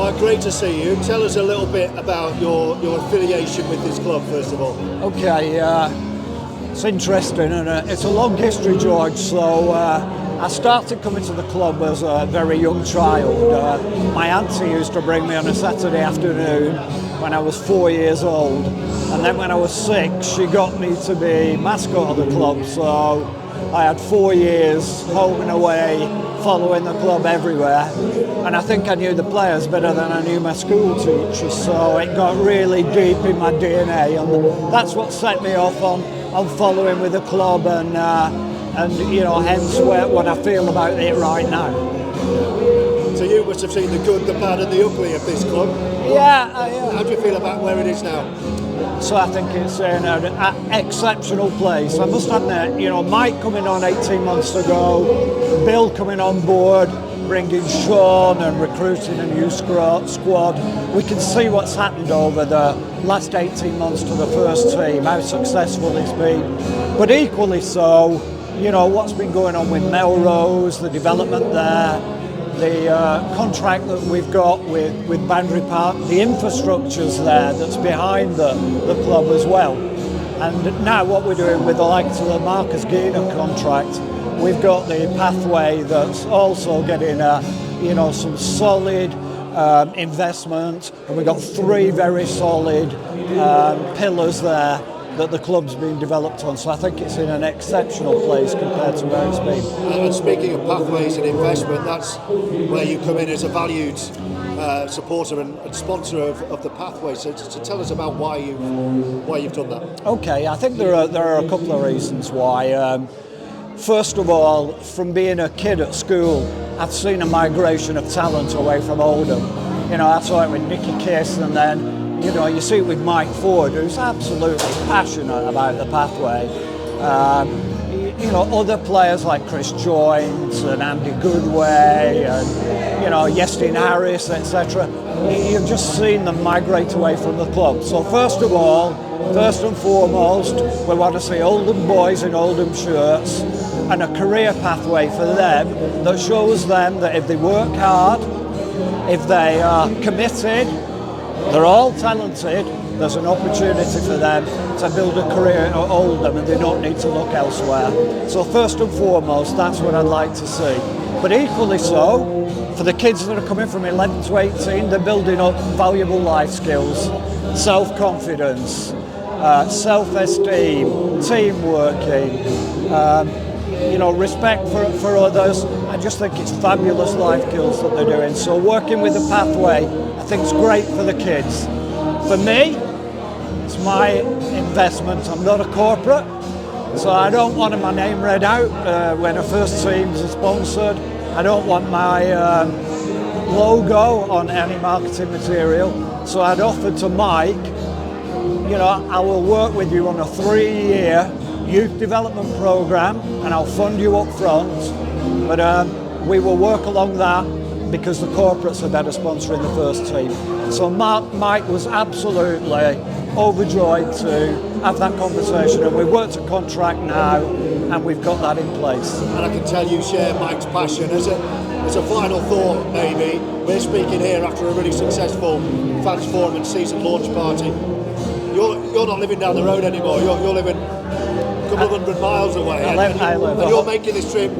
Mark, great to see you. Tell us a little bit about your affiliation with this club, first of all. Okay, it's interesting, and it's a long history, George. So I started coming to the club as a very young child. My auntie used to bring me on a Saturday afternoon when I was 4 years old, and then when I was 6, she got me to be mascot of the club. So I had 4 years home and away, following the club everywhere, and I think I knew the players better than I knew my school teachers, so it got really deep in my DNA, and that's what set me off on following with the club, and you know, hence what I feel about it right now. So you must have seen the good, the bad and the ugly of this club. Yeah. How do you feel about where it is now? So I think it's an exceptional place. I must admit, you know, Mike coming on 18 months ago, Bill coming on board, bringing Sean and recruiting a new squad. We can see what's happened over the last 18 months to the first team, how successful it's been. But equally so, you know, what's been going on with Melrose, the development there, the contract that we've got with Boundary Park, the infrastructure's there that's behind the club as well. And now what we're doing with the likes of the Marcus Gina contract, we've got the pathway that's also getting you know, some solid investment, and we've got 3 very solid pillars there that the club's been developed on, so I think it's in an exceptional place compared to where it's been. And speaking of pathways and investment, that's where you come in as a valued supporter and sponsor of the pathway. So tell us about why you've done that. Okay, I think there are a couple of reasons why. First of all, from being a kid at school, I've seen a migration of talent away from Oldham. You know, I saw it with Nicky Kiss, and then you know, you see it with Mike Ford, who's absolutely passionate about the pathway. You know, other players like Chris Joynes and Andy Goodway and, you know, Yestin Harris, etc. You've just seen them migrate away from the club. So first of all, first and foremost, we want to see Oldham boys in Oldham shirts and a career pathway for them that shows them that if they work hard, if they are committed, they're all talented, there's an opportunity for them to build a career at Oldham, and they don't need to look elsewhere. So first and foremost, that's what I'd like to see. But equally so, for the kids that are coming from 11 to 18, they're building up valuable life skills, self-confidence, self-esteem, team working, you know, respect for others. I just think it's fabulous life skills that they're doing. So working with the pathway, I think it's great for the kids. For me, it's my investment. I'm not a corporate, so I don't want my name read out when a first teams are sponsored. I don't want my logo on any marketing material. So I'd offered to Mike, you know, I will work with you on a 3-year youth development program, and I'll fund you up front. But we will work along that, because the corporates are better sponsoring the first team. So Mike was absolutely overjoyed to have that conversation, and we've worked a contract now, and we've got that in place. And I can tell you share Mike's passion. As a final thought, maybe, we're speaking here after a really successful fans forum and season launch party. You're not living down the road anymore, you're living a couple of 100 miles away, and you're making this trip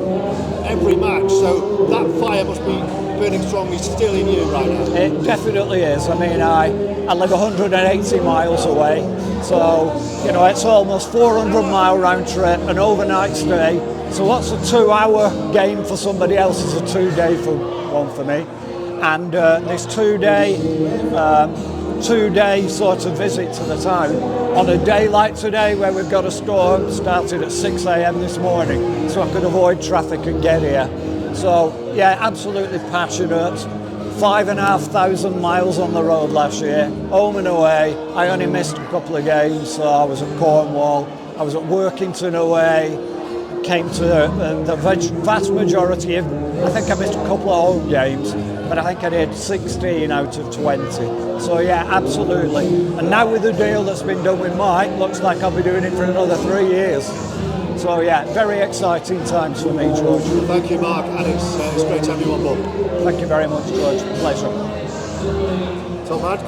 every match, so that fire must be burning strongly still in you right now. It definitely is. I mean, I live 180 miles away, so you know, it's almost 400-mile round trip, an overnight stay. So what's a 2-hour game for somebody else is a 2-day one for me. And this 2-day sort of visit to the town on a day like today, where we've got a storm, started at 6 a.m. this morning, so I could avoid traffic and get here. So yeah, absolutely passionate. 5,500 miles on the road last year, home and away. I only missed a couple of games, so I was at Cornwall, I was at Workington away, came to the vast majority of, I think I missed a couple of home games, but I think I did 16 out of 20. So yeah, absolutely. And now with the deal that's been done with Mike, looks like I'll be doing it for another 3 years. So yeah, very exciting times for me, George. Thank you, Mark, and it's great to have you on board. Thank you very much, George. Pleasure. Top man, great.